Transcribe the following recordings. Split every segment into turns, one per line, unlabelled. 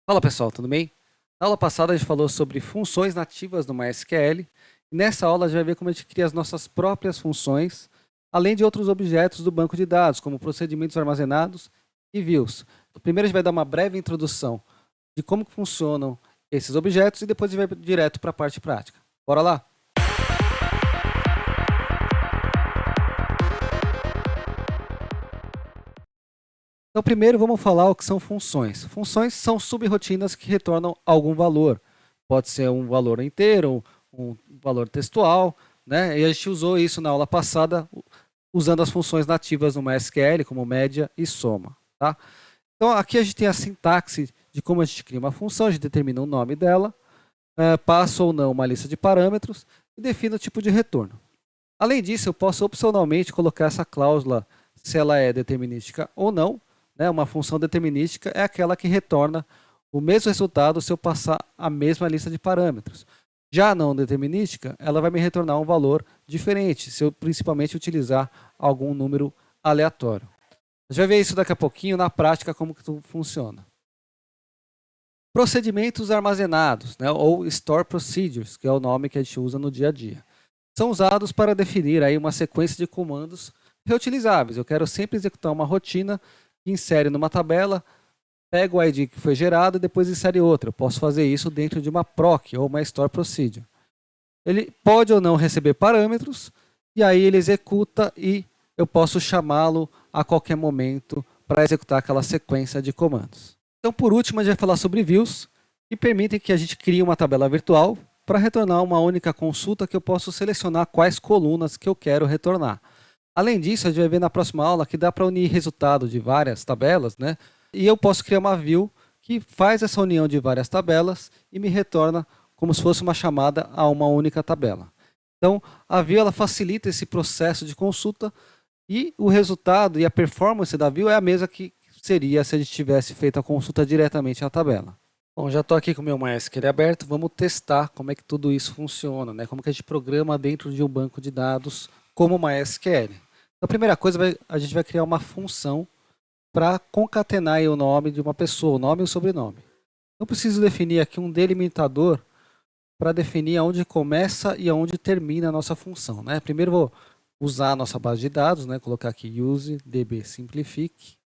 Fala pessoal, tudo bem? Na aula passada a gente falou sobre funções nativas no MySQL e nessa aula a gente vai ver como a gente cria as nossas próprias funções, além de outros objetos do banco de dados, como procedimentos armazenados e views. Primeiro a gente vai dar uma breve introdução de como que funcionam esses objetos e depois a gente vai direto para a parte prática. Bora lá? Então primeiro vamos falar o que são funções. Funções são subrirotinas que retornam algum valor. Pode ser um valor inteiro, um valor textual, né? E a gente usou isso na aula passada, usando as funções nativas no MySQL, como média e soma. Tá? Então aqui a gente tem a sintaxe de como a gente cria uma função, a gente determina o nome dela, passa ou não uma lista de parâmetros e define o tipo de retorno. Além disso, eu posso opcionalmente colocar essa cláusula se ela é determinística ou não. Né? Uma função determinística é aquela que retorna o mesmo resultado se eu passar a mesma lista de parâmetros. Já a não determinística, ela vai me retornar um valor diferente, se eu principalmente utilizar algum número aleatório. A gente vai ver isso daqui a pouquinho na prática, como que tudo funciona. Procedimentos armazenados, né, ou Store Procedures, que é o nome que a gente usa no dia a dia. São usados para definir aí uma sequência de comandos reutilizáveis. Eu quero sempre executar uma rotina que insere numa tabela, pega o ID que foi gerado e depois insere outra. Eu posso fazer isso dentro de uma PROC ou uma Store Procedure. Ele pode ou não receber parâmetros e aí ele executa e eu posso chamá-lo a qualquer momento para executar aquela sequência de comandos. Então, por último, a gente vai falar sobre views, que permitem que a gente crie uma tabela virtual para retornar uma única consulta que eu posso selecionar quais colunas que eu quero retornar. Além disso, a gente vai ver na próxima aula que dá para unir resultado de várias tabelas, né? E eu posso criar uma view que faz essa união de várias tabelas e me retorna como se fosse uma chamada a uma única tabela. Então, a view ela facilita esse processo de consulta e o resultado e a performance da view é a mesma que seria se a gente tivesse feito a consulta diretamente na tabela. Bom, já estou aqui com o meu MySQL aberto, vamos testar como é que tudo isso funciona, né? Como que a gente programa dentro de um banco de dados como o MySQL. Então, a primeira coisa, a gente vai criar uma função para concatenar aí o nome de uma pessoa, o nome e o sobrenome. Eu preciso definir aqui um delimitador para definir aonde começa e aonde termina a nossa função, né? Primeiro vou usar a nossa base de dados, né? Colocar aqui use dbsimplific,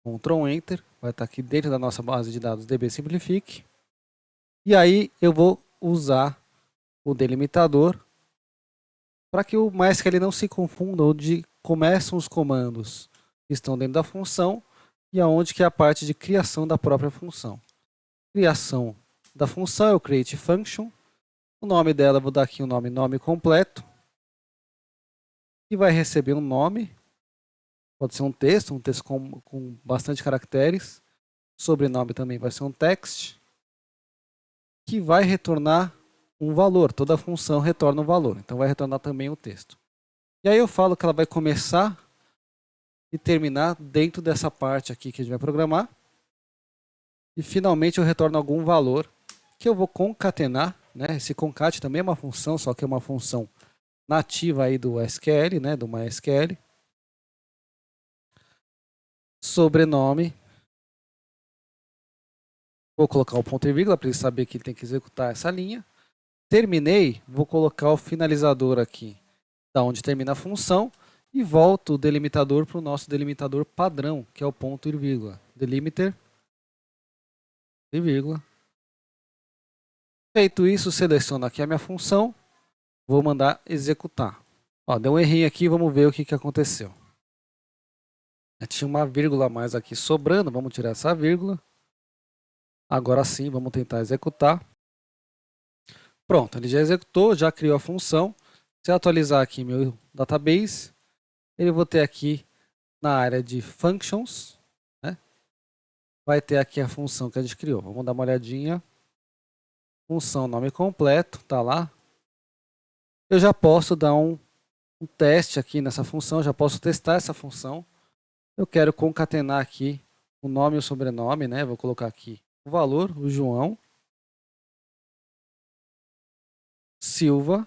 Ctrl Enter, vai estar aqui dentro da nossa base de dados dbsimplific. E aí eu vou usar o delimitador para que o MySQL não se confunda onde começam os comandos que estão dentro da função e aonde que é a parte de criação da própria função. Criação da função é o create function. O nome dela, eu vou dar aqui o nome completo. E vai receber um nome. Pode ser um texto com bastante caracteres. Sobrenome também vai ser um text. Que vai retornar um valor. Toda função retorna um valor. Então vai retornar também o texto. E aí eu falo que ela vai começar e terminar dentro dessa parte aqui que a gente vai programar. E finalmente eu retorno algum valor que eu vou concatenar, né? Esse concat também é uma função, só que é uma função nativa aí do SQL, né? Do MySQL. Sobrenome. Vou colocar o ponto e vírgula para ele saber que ele tem que executar essa linha. Terminei, vou colocar o finalizador aqui, da onde termina a função, e volto o delimitador para o nosso delimitador padrão, que é o ponto e vírgula. Delimiter e vírgula. Feito isso, seleciono aqui a minha função, vou mandar executar. Ó, deu um errinho aqui, vamos ver o que aconteceu. Tinha uma vírgula a mais aqui sobrando, vamos tirar essa vírgula. Agora sim, vamos tentar executar. Pronto, ele já executou, já criou a função. Se eu atualizar aqui meu database, ele vou ter aqui na área de functions, né? Vai ter aqui a função que a gente criou. Vamos dar uma olhadinha. Função nome completo, tá lá. Eu já posso dar um teste aqui nessa função, já posso testar essa função. Eu quero concatenar aqui o nome e o sobrenome, né? Vou colocar aqui o valor, o João Silva,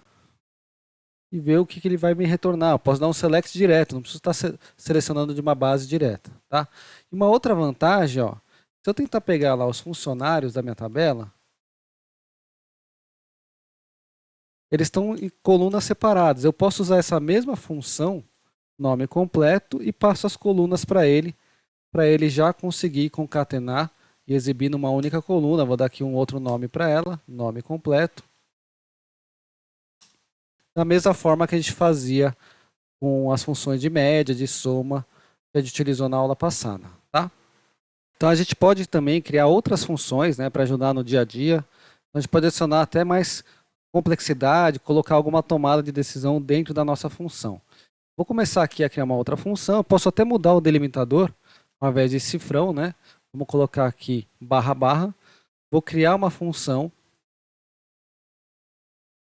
e ver o que ele vai me retornar. Eu posso dar um select direto, não preciso estar selecionando de uma base direta, tá? E uma outra vantagem, ó, Se eu tentar pegar lá os funcionários da minha tabela, eles estão em colunas separadas. Eu posso usar essa mesma função, nome completo, e passo as colunas para ele já conseguir concatenar e exibir numa única coluna. Vou dar aqui um outro nome para ela, nome completo. Da mesma forma que a gente fazia com as funções de média, de soma, que a gente utilizou na aula passada, tá? Então a gente pode também criar outras funções, né, para ajudar no dia a dia. A gente pode adicionar até mais complexidade, colocar alguma tomada de decisão dentro da nossa função. Vou começar aqui a criar uma outra função. Eu posso até mudar o delimitador, ao invés de cifrão, né? Vamos colocar aqui barra barra. Vou criar uma função.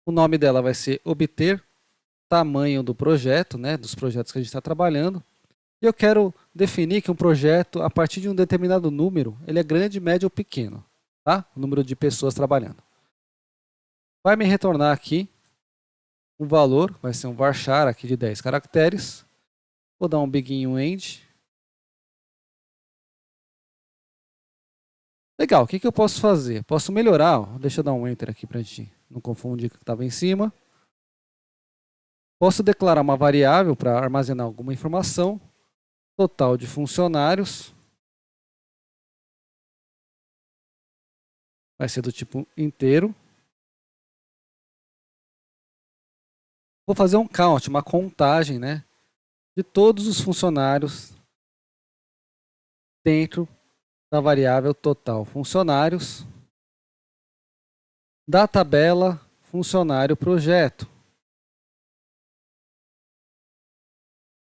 O nome dela vai ser obter tamanho do projeto, né? Dos projetos que a gente está trabalhando. E eu quero definir que um projeto, a partir de um determinado número, ele é grande, médio ou pequeno, tá? O número de pessoas trabalhando. Vai me retornar aqui um valor, vai ser um varchar aqui de 10 caracteres. Vou dar um begin end. Legal, o que eu posso fazer? Posso melhorar, ó. Deixa eu dar um enter aqui para a gente não confundir com o que estava em cima. Posso declarar uma variável para armazenar alguma informação. Total de funcionários. Vai ser do tipo inteiro. Vou fazer um count, uma contagem, né, de todos os funcionários dentro da variável total funcionários da tabela funcionário projeto.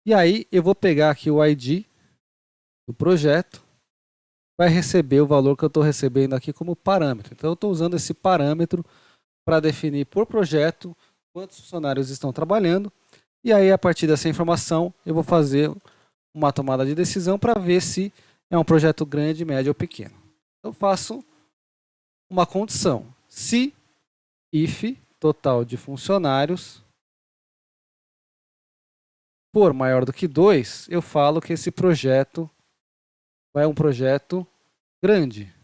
E aí eu vou pegar aqui o ID do projeto, vai receber o valor que eu estou recebendo aqui como parâmetro. Então eu estou usando esse parâmetro para definir por projeto quantos funcionários estão trabalhando. E aí, a partir dessa informação, eu vou fazer uma tomada de decisão para ver se é um projeto grande, médio ou pequeno. Eu faço uma condição. Se if total de funcionários for maior do que 2, eu falo que esse projeto é um projeto grande.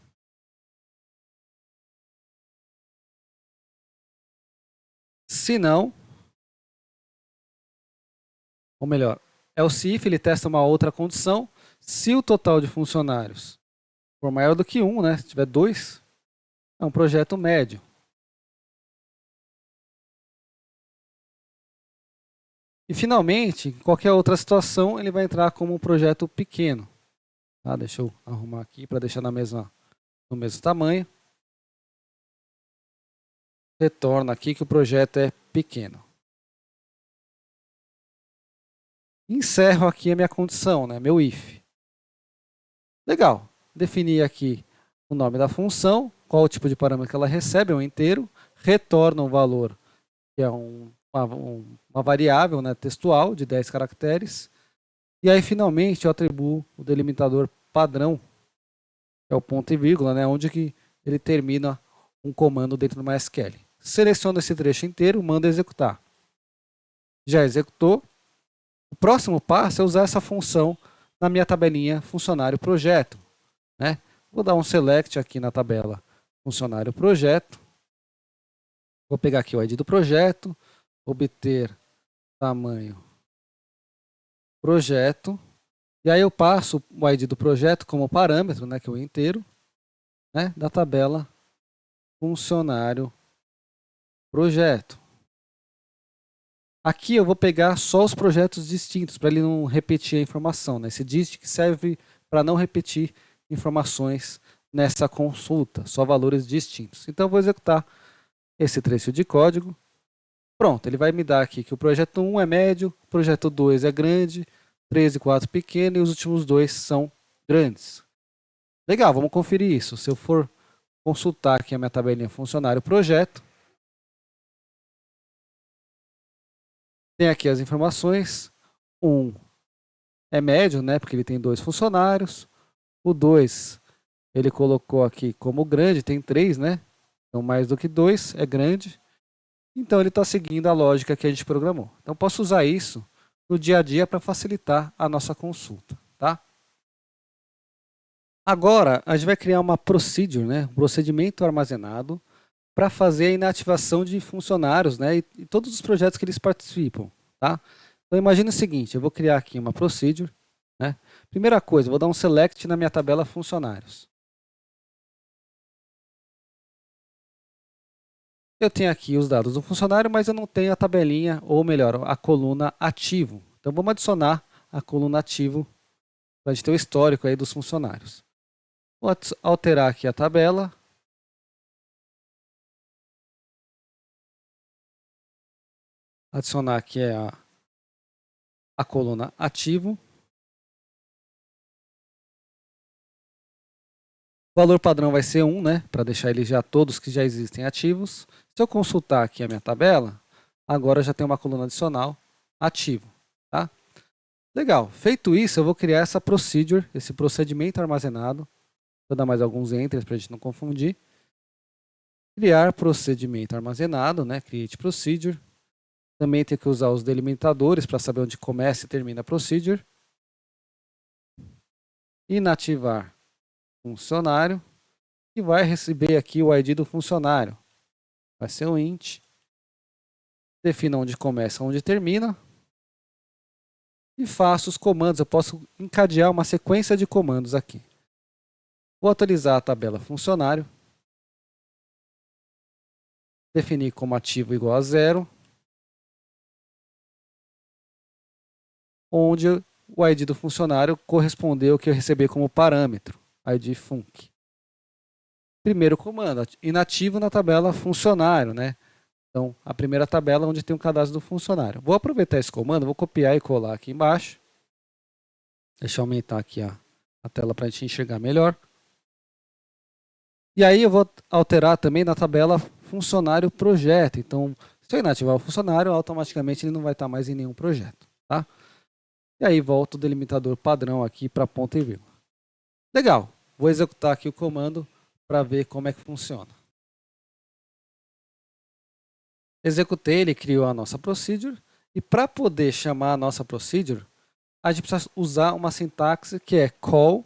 Se não, ou melhor, else if ele testa uma outra condição. Se o total de funcionários for maior do que 1, né, se tiver 2, é um projeto médio. E finalmente, em qualquer outra situação, ele vai entrar como um projeto pequeno. Tá? Deixa eu arrumar aqui para deixar no mesmo tamanho. Retorna aqui que o projeto é pequeno. Encerro aqui a minha condição, né, meu if. Legal. Defini aqui o nome da função, qual o tipo de parâmetro que ela recebe, é um inteiro. Retorna um valor, que é uma variável, né, textual de 10 caracteres. E aí, finalmente, eu atribuo o delimitador padrão, que é o ponto e vírgula, né, onde que ele termina um comando dentro do MySQL. Seleciono esse trecho inteiro, mando executar. Já executou. O próximo passo é usar essa função na minha tabelinha funcionário projeto, né? Vou dar um select aqui na tabela funcionário projeto. Vou pegar aqui o ID do projeto, obter tamanho projeto. E aí eu passo o ID do projeto como parâmetro, né, que é o inteiro, né, da tabela funcionário projeto. Aqui eu vou pegar só os projetos distintos, para ele não repetir a informação, né? Esse dist que serve para não repetir informações nessa consulta, só valores distintos. Então eu vou executar esse trecho de código. Pronto, ele vai me dar aqui que o projeto 1 é médio, o projeto 2 é grande, 3 e 4 pequeno e os últimos dois são grandes. Legal, vamos conferir isso. Se eu for consultar aqui a minha tabelinha funcionário projeto, tem aqui as informações. 1 é médio, né, porque ele tem 2 funcionários. O 2 ele colocou aqui como grande, tem 3, né? Então mais do que 2 é grande. Então ele está seguindo a lógica que a gente programou. Então posso usar isso no dia a dia para facilitar a nossa consulta, tá? Agora, a gente vai criar uma procedure, né? Um procedimento armazenado para fazer a inativação de funcionários, né? E todos os projetos que eles participam, tá? Então, imagine o seguinte, eu vou criar aqui uma procedure, né? Primeira coisa, eu vou dar um select na minha tabela funcionários. Eu tenho aqui os dados do funcionário, mas eu não tenho a tabelinha, ou melhor, a coluna ativo. Então, vamos adicionar a coluna ativo para a gente ter o histórico aí dos funcionários. Vou alterar aqui a tabela. Adicionar aqui a coluna ativo. O valor padrão vai ser 1, né? Para deixar ele já todos que já existem ativos. Se eu consultar aqui a minha tabela, agora já tem uma coluna adicional ativo, tá? Legal. Feito isso, eu vou criar essa procedure, esse procedimento armazenado. Vou dar mais alguns entries para a gente não confundir. Criar procedimento armazenado, né? Create procedure. Também tem que usar os delimitadores para saber onde começa e termina a procedure. Inativar funcionário. E vai receber aqui o ID do funcionário. Vai ser um int. Defina onde começa, onde termina. E faço os comandos. Eu posso encadear uma sequência de comandos aqui. Vou atualizar a tabela funcionário. Definir como ativo igual a 0. Onde o ID do funcionário correspondeu ao que eu recebi como parâmetro. ID func. Primeiro comando, inativo na tabela funcionário, né? Então, a primeira tabela onde tem o cadastro do funcionário. Vou aproveitar esse comando, vou copiar e colar aqui embaixo. Deixa eu aumentar aqui a tela para a gente enxergar melhor. E aí eu vou alterar também na tabela funcionário projeto. Então, se eu inativar o funcionário, automaticamente ele não vai estar mais em nenhum projeto, tá? E aí volto o delimitador padrão aqui para ponto e vírgula. Legal, vou executar aqui o comando para ver como é que funciona. Executei, ele criou a nossa procedure. E para poder chamar a nossa procedure, a gente precisa usar uma sintaxe que é call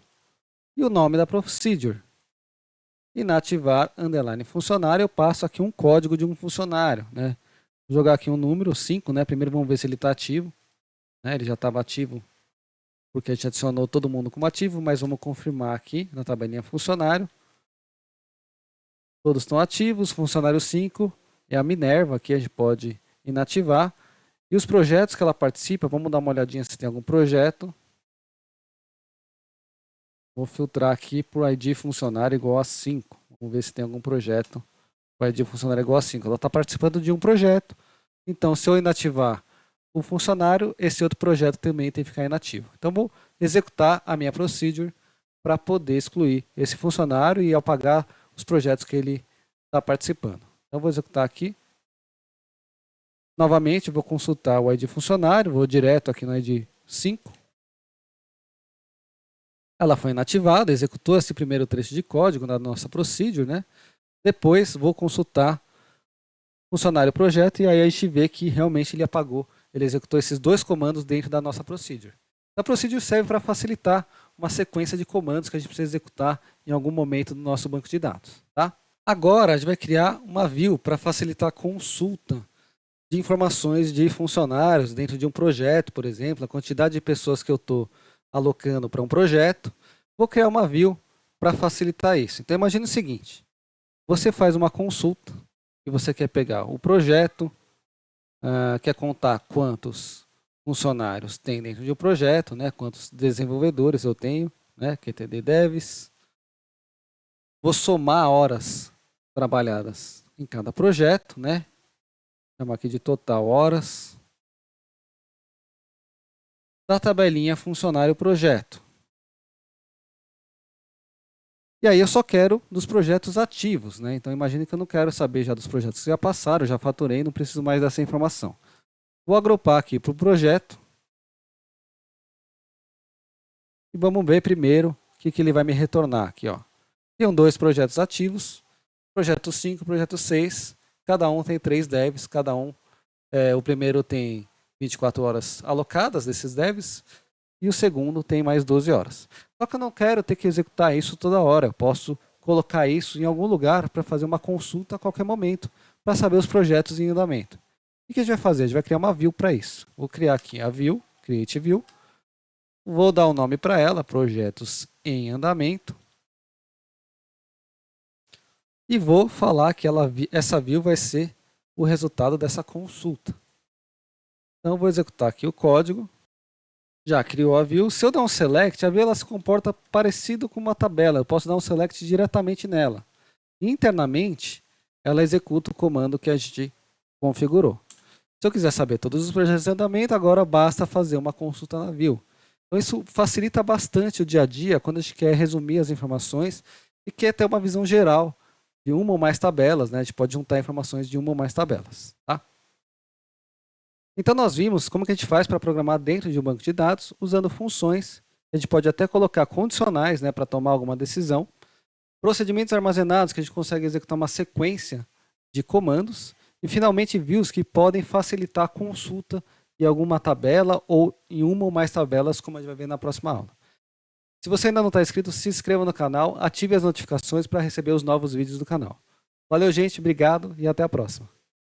e o nome da procedure. Inativar underline funcionário, eu passo aqui um código de um funcionário, né? Vou jogar aqui um número 5, né? Primeiro vamos ver se ele está ativo, né? Ele já estava ativo porque a gente adicionou todo mundo como ativo, mas vamos confirmar aqui na tabelinha funcionário. Todos estão ativos, funcionário 5 é a Minerva, aqui a gente pode inativar. E os projetos que ela participa, vamos dar uma olhadinha se tem algum projeto. Vou filtrar aqui por ID funcionário igual a 5. Vamos ver se tem algum projeto com ID funcionário igual a 5. Ela está participando de um projeto. Então, se eu inativar o funcionário, esse outro projeto também tem que ficar inativo. Então, vou executar a minha procedure para poder excluir esse funcionário e apagar os projetos que ele está participando. Então, vou executar aqui. Novamente, vou consultar o ID funcionário, vou direto aqui no ID 5. Ela foi inativada, executou esse primeiro trecho de código na nossa procedure, né? Depois vou consultar funcionário projeto e aí a gente vê que realmente ele apagou, ele executou esses dois comandos dentro da nossa procedure. A procedure serve para facilitar uma sequência de comandos que a gente precisa executar em algum momento do nosso banco de dados, tá? Agora a gente vai criar uma view para facilitar a consulta de informações de funcionários dentro de um projeto, por exemplo, a quantidade de pessoas que eu estou alocando para um projeto. Vou criar uma view para facilitar isso. Então imagine o seguinte, você faz uma consulta e você quer pegar o projeto, quer contar quantos funcionários tem dentro de um projeto, né? Quantos desenvolvedores eu tenho, né? QTD Devs. Vou somar horas trabalhadas em cada projeto, né? Chama aqui de total horas. Da tabelinha funcionário projeto. E aí eu só quero dos projetos ativos, né? Então imagine que eu não quero saber já dos projetos que já passaram, já faturei, não preciso mais dessa informação. Vou agrupar aqui para o projeto. E vamos ver primeiro o que ele vai me retornar aqui, ó. Tem dois projetos ativos, projeto 5, projeto 6, cada um tem 3 devs, cada um, o primeiro tem 24 horas alocadas desses devs, e o segundo tem mais 12 horas. Só que eu não quero ter que executar isso toda hora, eu posso colocar isso em algum lugar para fazer uma consulta a qualquer momento, para saber os projetos em andamento. O que a gente vai fazer? A gente vai criar uma view para isso. Vou criar aqui a view, create view, vou dar um nome para ela, projetos em andamento, e vou falar que essa view vai ser o resultado dessa consulta. Então eu vou executar aqui o código. Já criou a view. Se eu der um select, a view ela se comporta parecido com uma tabela. Eu posso dar um select diretamente nela. Internamente, ela executa o comando que a gente configurou. Se eu quiser saber todos os projetos em andamento, agora basta fazer uma consulta na view. Então isso facilita bastante o dia a dia quando a gente quer resumir as informações e quer ter uma visão geral de uma ou mais tabelas, né? A gente pode juntar informações de uma ou mais tabelas, tá? Então nós vimos como que a gente faz para programar dentro de um banco de dados usando funções. A gente pode até colocar condicionais, né, para tomar alguma decisão. Procedimentos armazenados, que a gente consegue executar uma sequência de comandos. E finalmente views que podem facilitar a consulta em alguma tabela ou em uma ou mais tabelas, como a gente vai ver na próxima aula. Se você ainda não está inscrito, se inscreva no canal, ative as notificações para receber os novos vídeos do canal. Valeu, gente, obrigado e até a próxima.